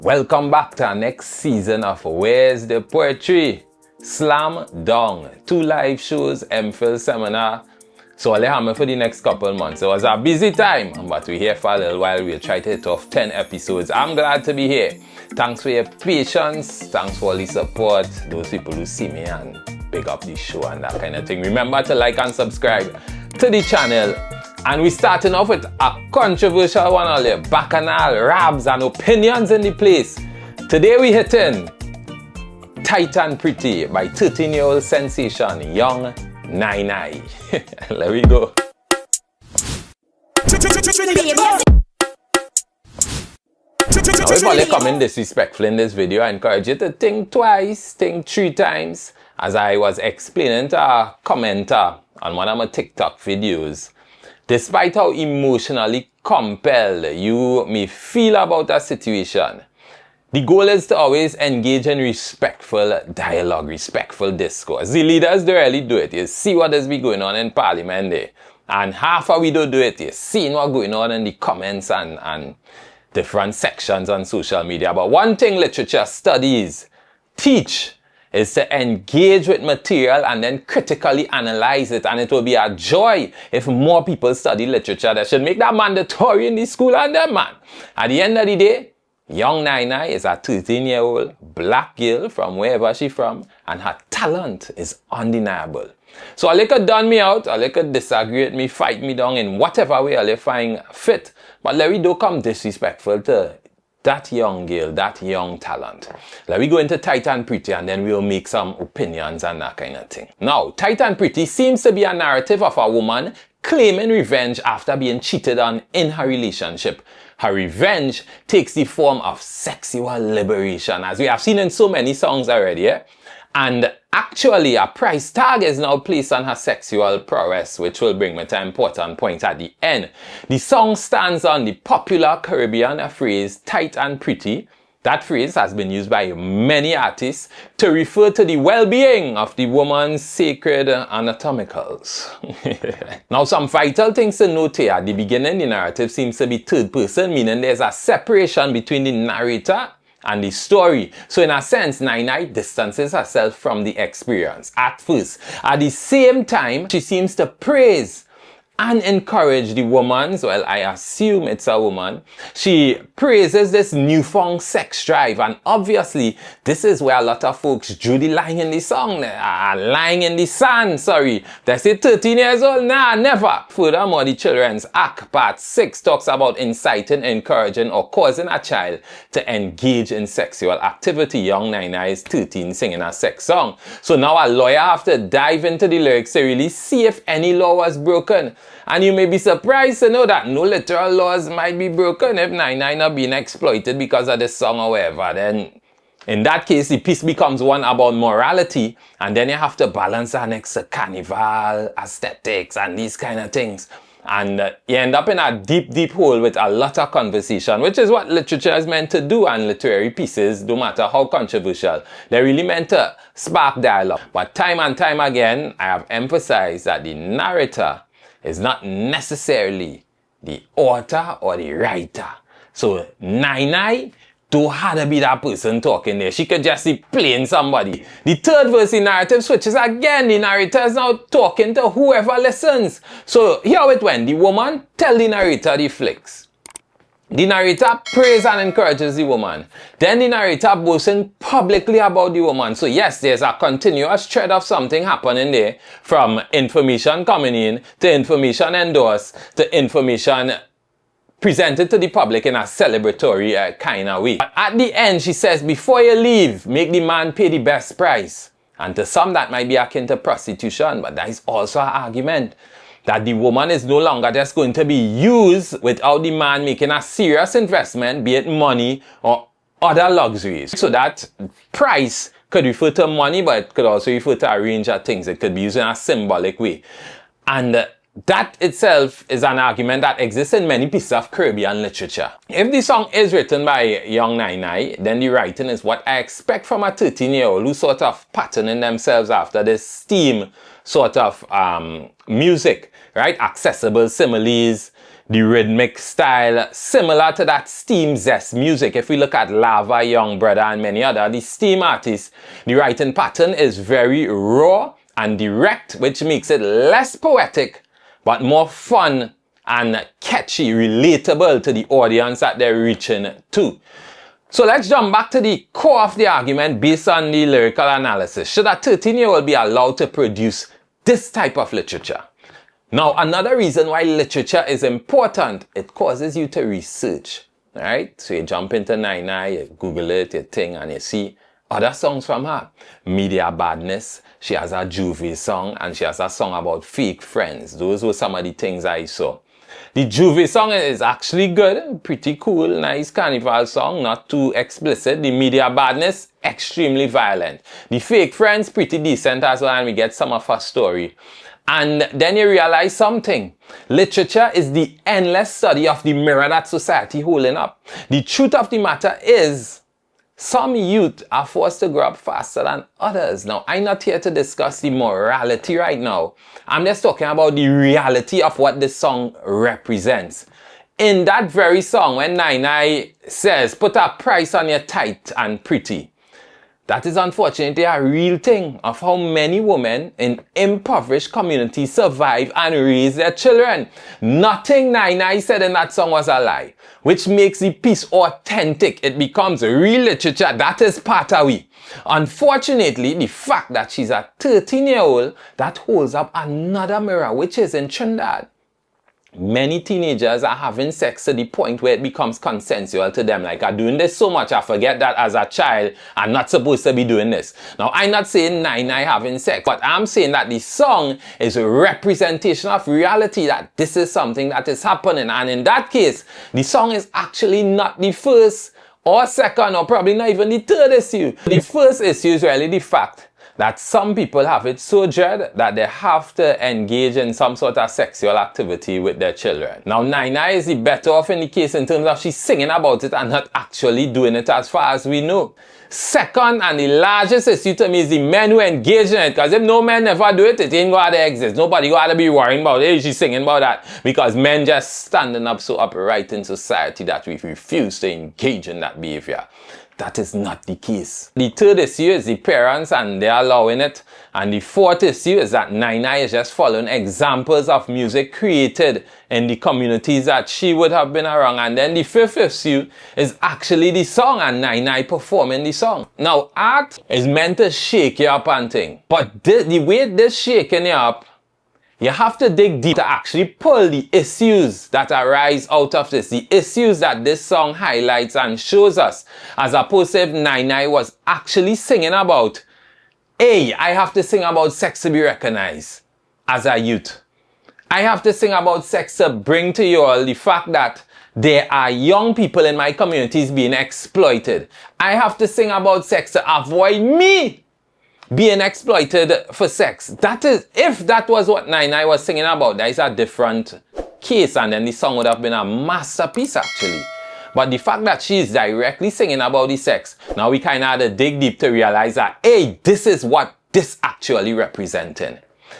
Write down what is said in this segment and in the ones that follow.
Welcome back to our next season of Where's the Poetry? Slam Dong. 2 live shows, MPhil seminar. So I'll have me for the next couple months. It was a busy time, but we're here for a little while. We'll try to hit off 10 episodes. I'm glad to be here. Thanks for your patience. Thanks for all the support. Those people who see me and pick up the show and that kind of thing. Remember to like and subscribe to the channel. And we're starting off with a controversial one all there. Bacchanal, rabs and opinions in the place. Today we hitting Tight and Pretty by 13-year-old sensation Young Nai. Let me go. Now if all you come in disrespectful in this video, I encourage you to think twice, think 3 times. As I was explaining to a commenter on one of my TikTok videos, despite how emotionally compelled you may feel about a situation, the goal is to always engage in respectful dialogue, respectful discourse. The leaders don't really do it. You see what is going on in Parliament there. And half of we don't do it. You see what's going on in the comments and different sections on social media. But one thing literature studies teach is to engage with material and then critically analyze it. And it will be a joy if more people study literature. They should make that mandatory in the school and them, man. At the end of the day, Young Nai is a 13-year-old black girl from wherever she's from, and her talent is undeniable. So I could done me out, I could disagree with me, fight me down in whatever way I find fit. But let me don't come disrespectful to that young girl, that young talent. Let me go into Tight and Pretty and then we'll make some opinions and that kind of thing. Now, Tight and Pretty seems to be a narrative of a woman claiming revenge after being cheated on in her relationship. Her revenge takes the form of sexual liberation, as we have seen in so many songs already. And actually, a price tag is now placed on her sexual prowess, which will bring me to an important point at the end. The song stands on the popular Caribbean phrase, tight and pretty. That phrase has been used by many artists to refer to the well-being of the woman's sacred anatomicals. Now, some vital things to note here. At the beginning, the narrative seems to be third person, meaning there's a separation between the narrator and the story. So in a sense, Nai distances herself from the experience at first. At the same time, she seems to praise and encourage the woman's, well, I assume it's a woman. She praises this newfound sex drive, and obviously this is where a lot of folks drew the line in the song, lying in the sand, sorry. They say 13 years old, nah, never. Furthermore, the Children's Act, Part 6 talks about inciting, encouraging, or causing a child to engage in sexual activity. Young Nai is 13 singing a sex song. So now a lawyer have to dive into the lyrics to really see if any law was broken. And you may be surprised to know that no literal laws might be broken if Nai not being exploited because of this song or whatever. Then in that case, the piece becomes one about morality, and then you have to balance that next to carnival, aesthetics, and these kind of things. And you end up in a deep hole with a lot of conversation, which is what literature is meant to do, and literary pieces, no matter how controversial, they're really meant to spark dialogue. But time and time again, I have emphasized that the narrator is not necessarily the author or the writer. So Nai don't have to be that person talking there. She could just be playing somebody. The third verse, the narrative switches again. The narrator is now talking to whoever listens. So here it went. The woman tell the narrator the flicks. The narrator praises and encourages the woman. Then the narrator boasting publicly about the woman. So yes, there's a continuous thread of something happening there, from information coming in, to information endorsed, to information presented to the public in a celebratory kind of way. But at the end, she says, before you leave, make the man pay the best price. And to some, that might be akin to prostitution, but that is also an argument that the woman is no longer just going to be used without the man making a serious investment, be it money or other luxuries. So that price could refer to money, but it could also refer to a range of things. It could be used in a symbolic way. And that itself is an argument that exists in many pieces of Caribbean literature. If the song is written by Young Nai, then the writing is what I expect from a 13-year-old who sort of patterning themselves after this STEAM sort of music, right? Accessible similes, the rhythmic style similar to that Steam Zest music. If we look at Lava, Young Brother, and many other, the Steam artists, the writing pattern is very raw and direct, which makes it less poetic, but more fun and catchy, relatable to the audience that they're reaching to. So let's jump back to the core of the argument based on the lyrical analysis. Should a 13-year-old be allowed to produce this type of literature? Now, another reason why literature is important, it causes you to research, right? So you jump into Nine, you Google it, you think, and you see other songs from her. Media Badness, she has a Juve song, and she has a song about fake friends. Those were some of the things I saw. The Juve song is actually good, pretty cool, nice carnival song, not too explicit. The Media Badness, extremely violent. The Fake Friends, pretty decent as well, and we get some of her story. And then you realize something. Literature is the endless study of the mirror that society holding up. The truth of the matter is, some youth are forced to grow up faster than others. Now, I'm not here to discuss the morality right now. I'm just talking about the reality of what this song represents. In that very song, when Nine says, put a price on your tight and pretty, that is unfortunately a real thing of how many women in impoverished communities survive and raise their children. Nothing Nine said in that song was a lie, which makes the piece authentic. It becomes real literature. That is part of it. Unfortunately, the fact that she's a 13-year-old, that holds up another mirror, which is in Trinidad. Many teenagers are having sex to the point where it becomes consensual to them. Like, I'm doing this so much, I forget that as a child, I'm not supposed to be doing this. Now, I'm not saying Nine having sex, but I'm saying that the song is a representation of reality, that this is something that is happening. And in that case, the song is actually not the first or second or probably not even the third issue. The first issue is really the fact that some people have it so dread that they have to engage in some sort of sexual activity with their children. Now, Nine is the better off in the case in terms of she's singing about it and not actually doing it as far as we know. Second, and the largest issue to me, is the men who engage in it. Because if no men never do it, it ain't going to exist. Nobody going to be worrying about, hey, she's singing about that. Because men just standing up so upright in society that we refuse to engage in that behavior. That is not the case. The third issue is the parents and they're allowing it. And the fourth issue is that Nine is just following examples of music created in the communities that she would have been around. And then the fifth issue is actually the song and Nine performing the song. Now, art is meant to shake you up and thing. But the way this shaking you up, you have to dig deep to actually pull the issues that arise out of this, the issues that this song highlights and shows us, as opposed to if Nine was actually singing about, hey, I have to sing about sex to be recognized as a youth. I have to sing about sex to bring to you all the fact that there are young people in my communities being exploited. I have to sing about sex to avoid me being exploited for sex. That is, if that was what Nine was singing about, that is a different case, and then the song would have been a masterpiece actually. But the fact that she is directly singing about the sex, now we kind of had to dig deep to realize that, hey, this is what this actually representing.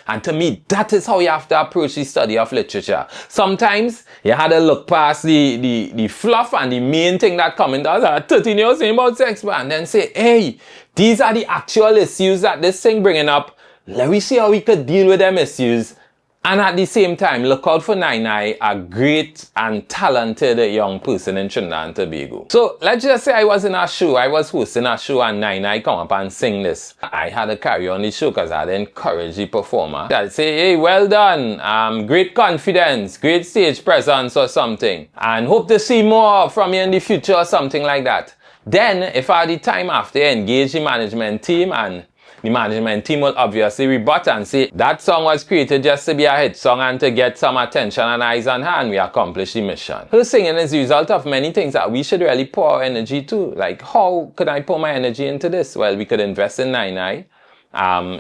And to me, that is how you have to approach the study of literature. Sometimes you had to look past the fluff and the main thing that coming down, 13-year-old saying about sex, and then say, hey, these are the actual issues that this thing bringing up. Let me see how we could deal with them issues. And at the same time, look out for Nine, a great and talented young person in Trinidad and Tobago. So let's just say I was in a show, I was hosting a show, and Nine come up and sing this. I had to carry on the show because I had to encourage the performer. I'd say, hey, well done, great confidence, great stage presence or something, and hope to see more from you in the future or something like that. Then, if I had the time after, engage the management team, and the management team will obviously rebut and say that song was created just to be a hit song and to get some attention and eyes on her, and we accomplished the mission. Her singing is the result of many things that we should really pour our energy to. Like, how could I pour my energy into this? Well, we could invest in Nine,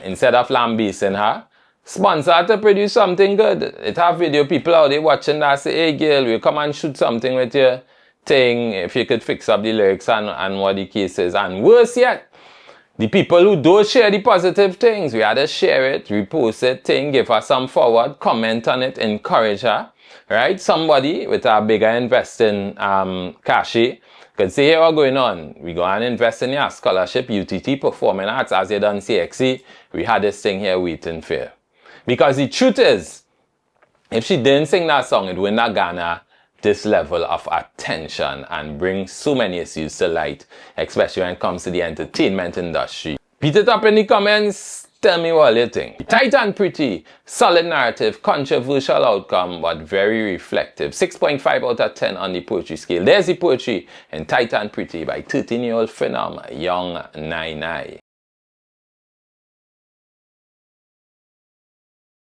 instead of lambasting her. Sponsor her to produce something good. It have video people out there watching that say, hey girl, we'll come and shoot something with your thing if you could fix up the lyrics and what the case is. And worse yet, the people who don't share the positive things, we had to share it, repost it, give her some forward, comment on it, encourage her. right? Somebody with a bigger investing cash could say, hey, what's going on? We go and invest in your scholarship, UTT, performing arts, as you done CXC. We had this thing here waiting for you. Because the truth is, if she didn't sing that song, it would not garner this level of attention and bring so many issues to light, especially when it comes to the entertainment industry. Beat it up in the comments. Tell me what you think. Tight and pretty, solid narrative, controversial outcome, but very reflective. 6.5 out of 10 on the poetry scale. There's the poetry in Tight and Pretty by 13-year-old phenom, Young Nai Nai.